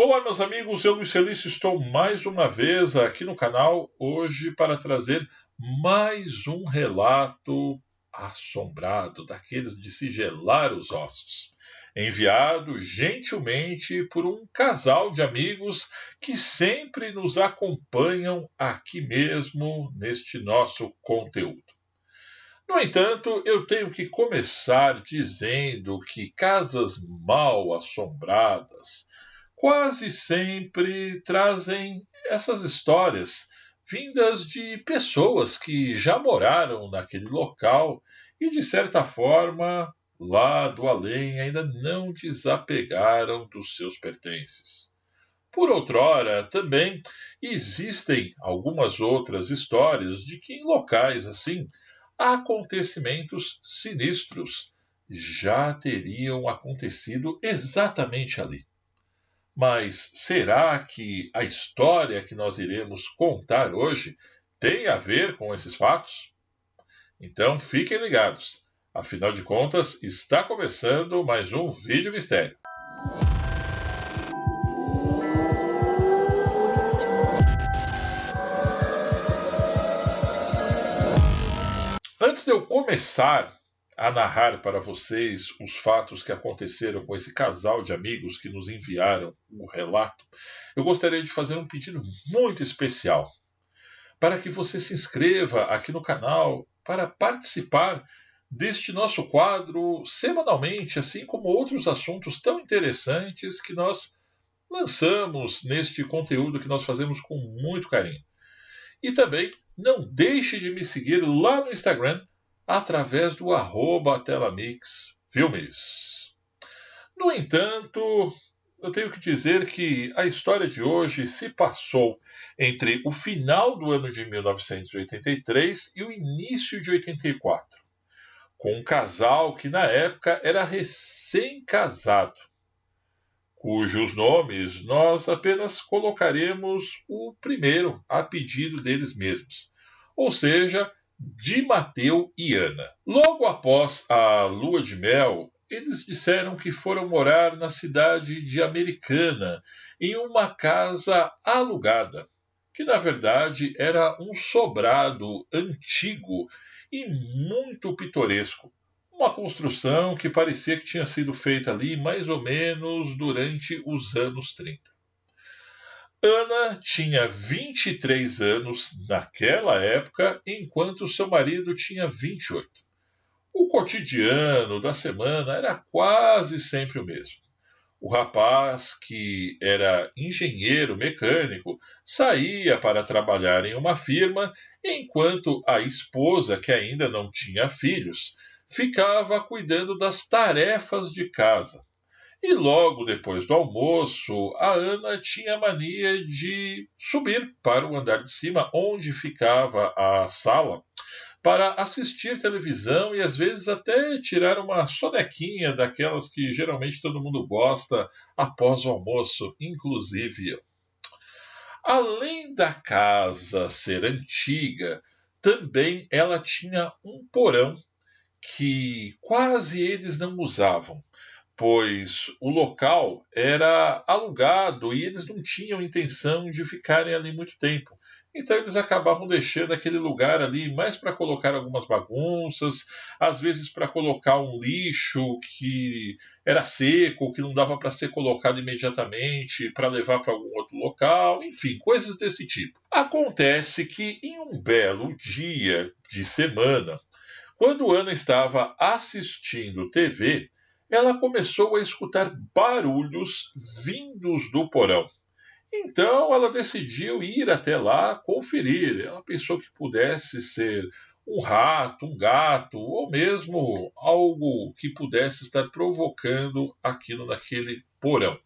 Olá, meus amigos, eu, Luiz Felício, estou mais uma vez aqui no canal hoje para trazer mais um relato assombrado, daqueles de se gelar os ossos, enviado gentilmente por um casal de amigos que sempre nos acompanham aqui mesmo neste nosso conteúdo. No entanto, eu tenho que começar dizendo que casas mal assombradas quase sempre trazem essas histórias vindas de pessoas que já moraram naquele local e, de certa forma, lá do além ainda não desapegaram dos seus pertences. Por outrora, também existem algumas outras histórias de que em locais assim, acontecimentos sinistros já teriam acontecido exatamente ali. Mas será que a história que nós iremos contar hoje tem a ver com esses fatos? Então fiquem ligados. Afinal de contas, está começando mais um vídeo mistério. Antes de eu começar a narrar para vocês os fatos que aconteceram com esse casal de amigos que nos enviaram o relato, eu gostaria de fazer um pedido muito especial para que você se inscreva aqui no canal para participar deste nosso quadro semanalmente, assim como outros assuntos tão interessantes que nós lançamos neste conteúdo que nós fazemos com muito carinho. E também não deixe de me seguir lá no Instagram através do @telamixfilmes. No entanto, eu tenho que dizer que a história de hoje se passou entre o final do ano de 1983 e o início de 84, com um casal que na época era recém-casado, cujos nomes nós apenas colocaremos o primeiro a pedido deles mesmos, ou seja, de Mateu e Ana. Logo após a lua de mel, eles disseram que foram morar na cidade de Americana, em uma casa alugada, que na verdade era um sobrado antigo e muito pitoresco. Uma construção que parecia que tinha sido feita ali mais ou menos durante os anos 30. Ana tinha 23 anos naquela época, enquanto seu marido tinha 28. O cotidiano da semana era quase sempre o mesmo. O rapaz, que era engenheiro mecânico, saía para trabalhar em uma firma, enquanto a esposa, que ainda não tinha filhos, ficava cuidando das tarefas de casa. E logo depois do almoço, a Ana tinha a mania de subir para o andar de cima, onde ficava a sala, para assistir televisão e às vezes até tirar uma sonequinha daquelas que geralmente todo mundo gosta após o almoço, inclusive eu. Além da casa ser antiga, também ela tinha um porão que quase eles não usavam, pois o local era alugado e eles não tinham intenção de ficarem ali muito tempo. Então eles acabavam deixando aquele lugar ali mais para colocar algumas bagunças, às vezes para colocar um lixo que era seco, que não dava para ser colocado imediatamente, para levar para algum outro local, enfim, coisas desse tipo. Acontece que em um belo dia de semana, quando Ana estava assistindo TV, ela começou a escutar barulhos vindos do porão. Então ela decidiu ir até lá conferir. Ela pensou que pudesse ser um rato, um gato, ou mesmo algo que pudesse estar provocando aquilo naquele porão.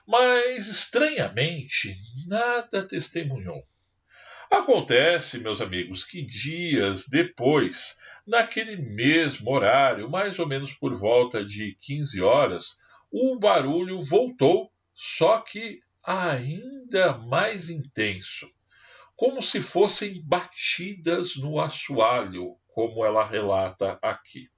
Mas, estranhamente, nada testemunhou. Acontece, meus amigos, que dias depois, naquele mesmo horário, mais ou menos por volta de 15 horas, o barulho voltou, só que ainda mais intenso, como se fossem batidas no assoalho, como ela relata aqui.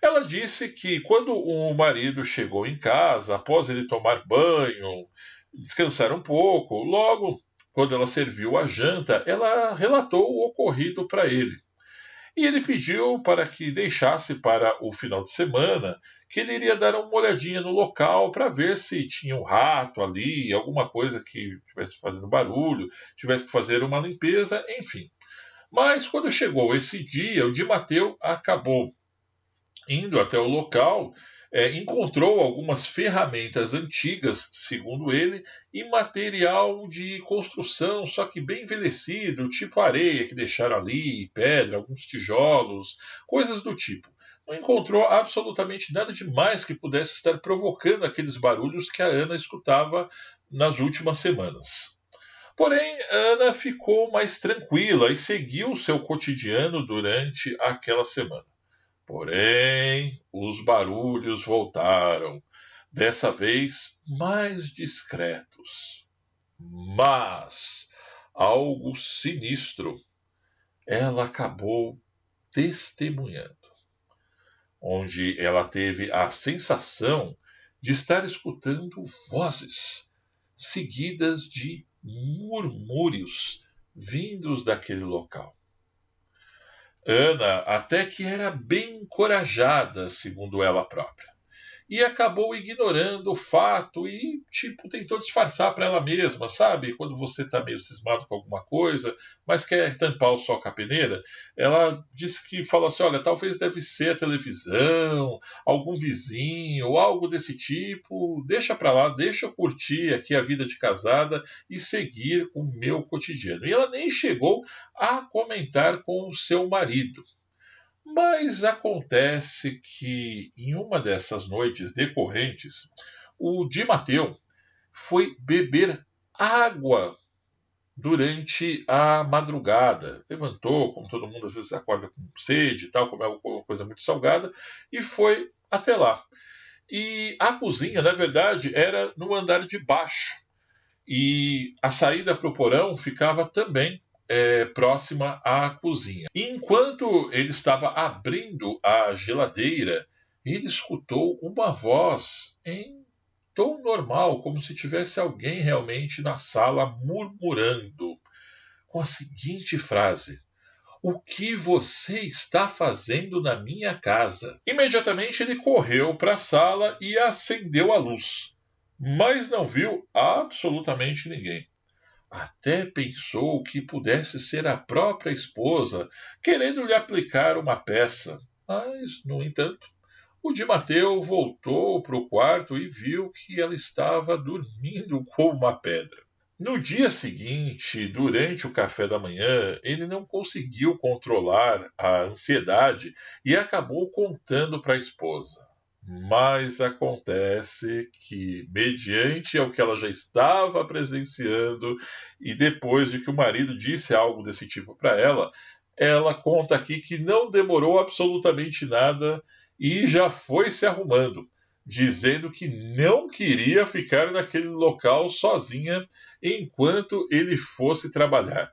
Ela disse que quando o marido chegou em casa, após ele tomar banho, descansar um pouco, logo quando ela serviu a janta, ela relatou o ocorrido para ele. E ele pediu para que deixasse para o final de semana, que ele iria dar uma olhadinha no local para ver se tinha um rato ali, alguma coisa que estivesse fazendo barulho, tivesse que fazer uma limpeza, enfim. Mas quando chegou esse dia, o Di Matteo acabou indo até o local, encontrou algumas ferramentas antigas, segundo ele, e material de construção, só que bem envelhecido, tipo areia que deixaram ali, pedra, alguns tijolos, coisas do tipo. Não encontrou absolutamente nada demais que pudesse estar provocando aqueles barulhos que a Ana escutava nas últimas semanas. Porém, Ana ficou mais tranquila e seguiu seu cotidiano durante aquela semana. Porém, os barulhos voltaram, dessa vez mais discretos. Mas algo sinistro ela acabou testemunhando, onde ela teve a sensação de estar escutando vozes seguidas de murmúrios vindos daquele local. Ana até que era bem encorajada, segundo ela própria, e acabou ignorando o fato e, tipo, tentou disfarçar para ela mesma, sabe? Quando você está meio cismado com alguma coisa, mas quer tampar o sol com a peneira, ela disse que falou assim: olha, talvez deve ser a televisão, algum vizinho, ou algo desse tipo, deixa para lá, deixa eu curtir aqui a vida de casada e seguir o meu cotidiano. E ela nem chegou a comentar com o seu marido. Mas acontece que em uma dessas noites decorrentes, o Di Matteo foi beber água durante a madrugada. Levantou, como todo mundo às vezes acorda com sede e tal, comer alguma coisa muito salgada, e foi até lá. E a cozinha, na verdade, era no andar de baixo. E a saída para o porão ficava também próxima à cozinha. Enquanto ele estava abrindo a geladeira, ele escutou uma voz em tom normal, como se tivesse alguém realmente na sala murmurando, com a seguinte frase: o que você está fazendo na minha casa? Imediatamente ele correu para a sala e acendeu a luz, mas não viu absolutamente ninguém. Até pensou que pudesse ser a própria esposa querendo lhe aplicar uma peça. Mas, no entanto, o Di Matteo voltou para o quarto e viu que ela estava dormindo como uma pedra. No dia seguinte, durante o café da manhã, ele não conseguiu controlar a ansiedade e acabou contando para a esposa. Mas acontece que, mediante ao que ela já estava presenciando, e depois de que o marido disse algo desse tipo para ela, ela conta aqui que não demorou absolutamente nada e já foi se arrumando, dizendo que não queria ficar naquele local sozinha enquanto ele fosse trabalhar.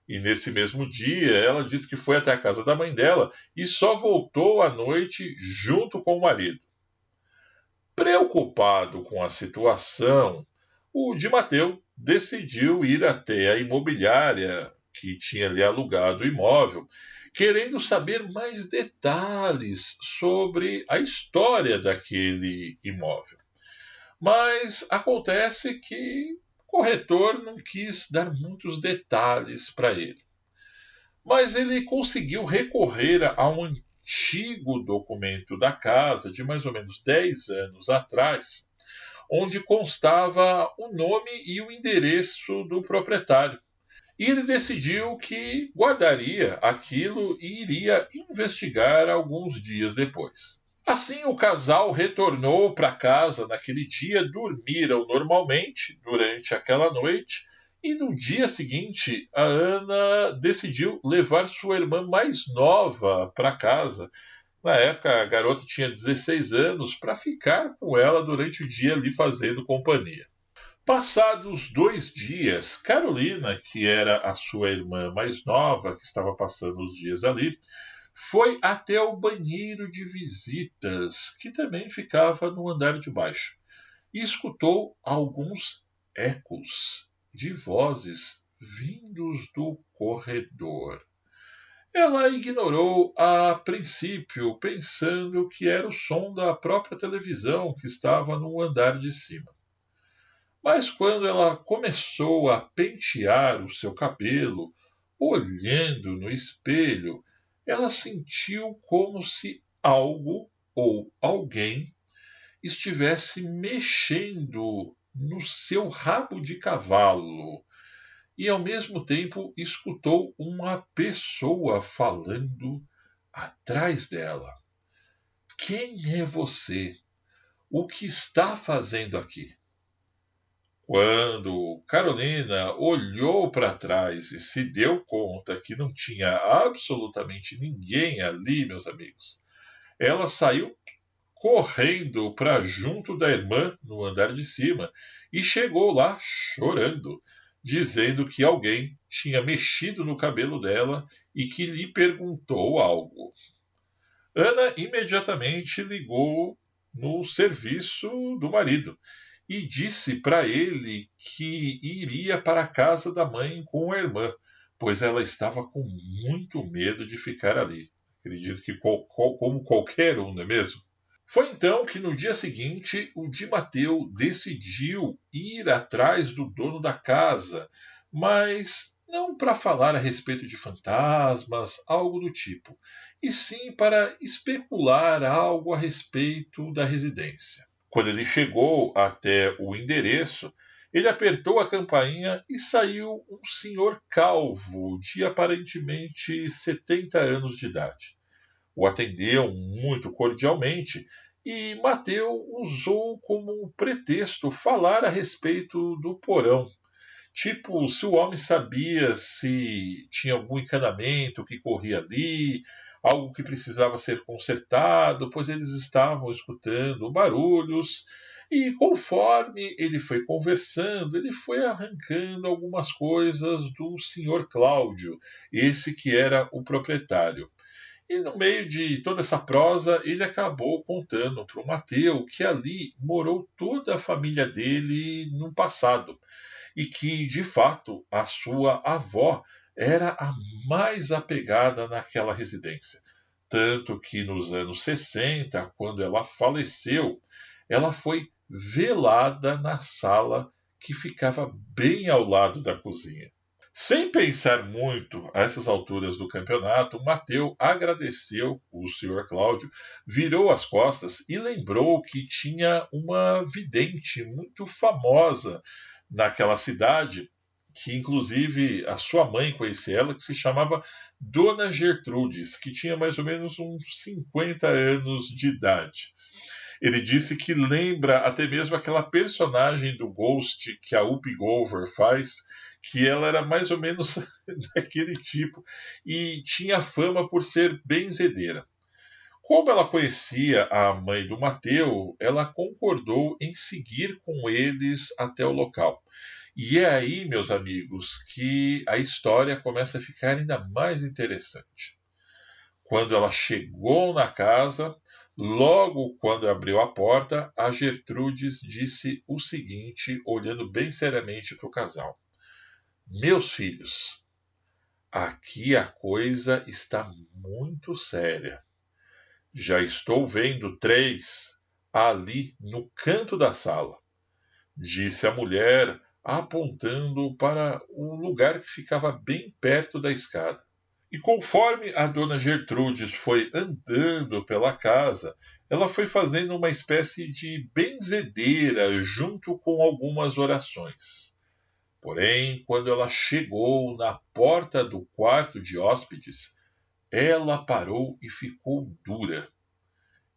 E nesse mesmo dia, ela disse que foi até a casa da mãe dela e só voltou à noite junto com o marido. Preocupado com a situação, o Di Matteo decidiu ir até a imobiliária que tinha lhe alugado o imóvel, querendo saber mais detalhes sobre a história daquele imóvel. Mas acontece que o corretor não quis dar muitos detalhes para ele. Mas ele conseguiu recorrer a um antigo documento da casa de mais ou menos 10 anos atrás, onde constava o nome e o endereço do proprietário. E ele decidiu que guardaria aquilo e iria investigar alguns dias depois. Assim, o casal retornou para casa naquele dia, dormiram normalmente durante aquela noite, e no dia seguinte, a Ana decidiu levar sua irmã mais nova para casa. Na época, a garota tinha 16 anos, para ficar com ela durante o dia ali fazendo companhia. Passados 2 dias, Carolina, que era a sua irmã mais nova, que estava passando os dias ali, Foi até o banheiro de visitas, que também ficava no andar de baixo, e escutou alguns ecos de vozes vindos do corredor. Ela ignorou a princípio, pensando que era o som da própria televisão que estava no andar de cima. Mas quando ela começou a pentear o seu cabelo, olhando no espelho, ela sentiu como se algo ou alguém estivesse mexendo no seu rabo de cavalo e, ao mesmo tempo, escutou uma pessoa falando atrás dela. Quem é você? O que está fazendo aqui? Quando Carolina olhou para trás e se deu conta que não tinha absolutamente ninguém ali, meus amigos, ela saiu correndo para junto da irmã no andar de cima e chegou lá chorando, dizendo que alguém tinha mexido no cabelo dela e que lhe perguntou algo. Ana imediatamente ligou no serviço do marido e disse para ele que iria para a casa da mãe com a irmã, pois ela estava com muito medo de ficar ali. Acredito que como qualquer um, não é mesmo? Foi então que no dia seguinte o Di Matteo decidiu ir atrás do dono da casa, mas não para falar a respeito de fantasmas, algo do tipo, e sim para especular algo a respeito da residência. Quando ele chegou até o endereço, ele apertou a campainha e saiu um senhor calvo de aparentemente 70 anos de idade. O atendeu muito cordialmente e Mateu usou como pretexto falar a respeito do porão. Tipo, se o homem sabia se tinha algum encanamento que corria ali, algo que precisava ser consertado, pois eles estavam escutando barulhos. E conforme ele foi conversando, ele foi arrancando algumas coisas do senhor Cláudio, esse que era o proprietário. E no meio de toda essa prosa, ele acabou contando para o Mateu que ali morou toda a família dele no passado e que, de fato, a sua avó era a mais apegada naquela residência. Tanto que nos anos 60, quando ela faleceu, ela foi velada na sala que ficava bem ao lado da cozinha. Sem pensar muito a essas alturas do campeonato, Mateu agradeceu o Sr. Cláudio, virou as costas e lembrou que tinha uma vidente muito famosa naquela cidade, que inclusive a sua mãe conhecia ela, que se chamava Dona Gertrudes, que tinha mais ou menos uns 50 anos de idade. Ele disse que lembra até mesmo aquela personagem do Ghost que a Whoopi Goldberg faz, que ela era mais ou menos daquele tipo e tinha fama por ser benzedeira. Como ela conhecia a mãe do Mateu, ela concordou em seguir com eles até o local. E é aí, meus amigos, que a história começa a ficar ainda mais interessante. Quando ela chegou na casa, logo quando abriu a porta, a Gertrudes disse o seguinte, olhando bem seriamente para o casal: Meus filhos, aqui a coisa está muito séria. Já estou vendo 3 ali no canto da sala, disse a mulher, apontando para um lugar que ficava bem perto da escada. E conforme a dona Gertrudes foi andando pela casa, ela foi fazendo uma espécie de benzedeira junto com algumas orações. Porém, quando ela chegou na porta do quarto de hóspedes, ela parou e ficou dura.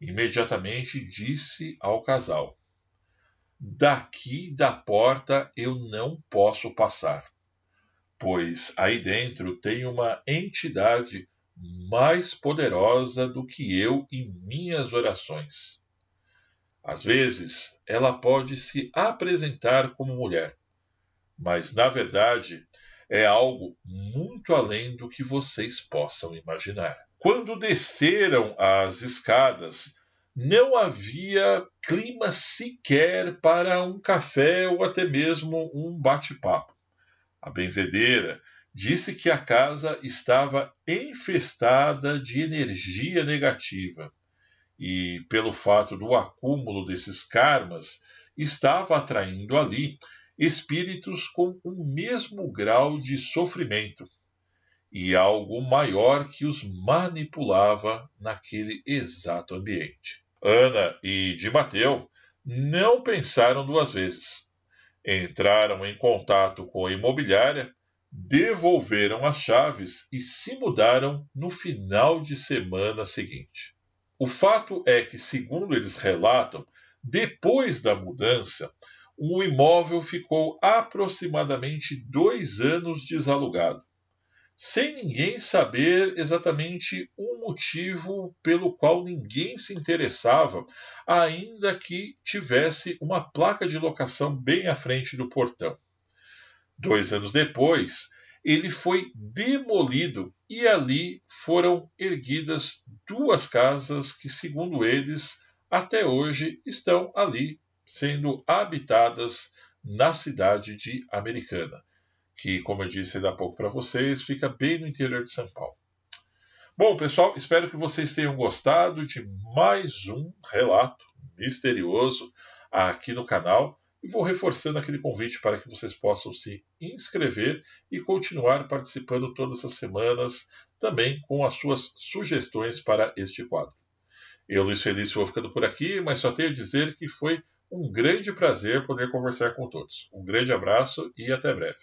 Imediatamente disse ao casal: Daqui da porta eu não posso passar, pois aí dentro tem uma entidade mais poderosa do que eu e minhas orações. Às vezes, ela pode se apresentar como mulher, mas na verdade é algo muito além do que vocês possam imaginar. Quando desceram as escadas, não havia clima sequer para um café ou até mesmo um bate-papo. A benzedeira disse que a casa estava infestada de energia negativa e, pelo fato do acúmulo desses karmas, estava atraindo ali espíritos com o mesmo grau de sofrimento e algo maior que os manipulava naquele exato ambiente. Ana e de Mateu não pensaram duas vezes. Entraram em contato com a imobiliária, devolveram as chaves e se mudaram no final de semana seguinte. O fato é que, segundo eles relatam, depois da mudança, o imóvel ficou aproximadamente 2 anos desalugado, sem ninguém saber exatamente o motivo pelo qual ninguém se interessava, ainda que tivesse uma placa de locação bem à frente do portão. 2 anos depois, ele foi demolido e ali foram erguidas duas casas que, segundo eles, até hoje estão ali sendo habitadas na cidade de Americana, que, como eu disse ainda há pouco para vocês, fica bem no interior de São Paulo. Bom, pessoal, espero que vocês tenham gostado de mais um relato misterioso aqui no canal e vou reforçando aquele convite para que vocês possam se inscrever e continuar participando todas as semanas, também com as suas sugestões para este quadro. Eu, Luiz Felício, vou ficando por aqui, mas só tenho a dizer que foi um grande prazer poder conversar com todos. Um grande abraço e até breve.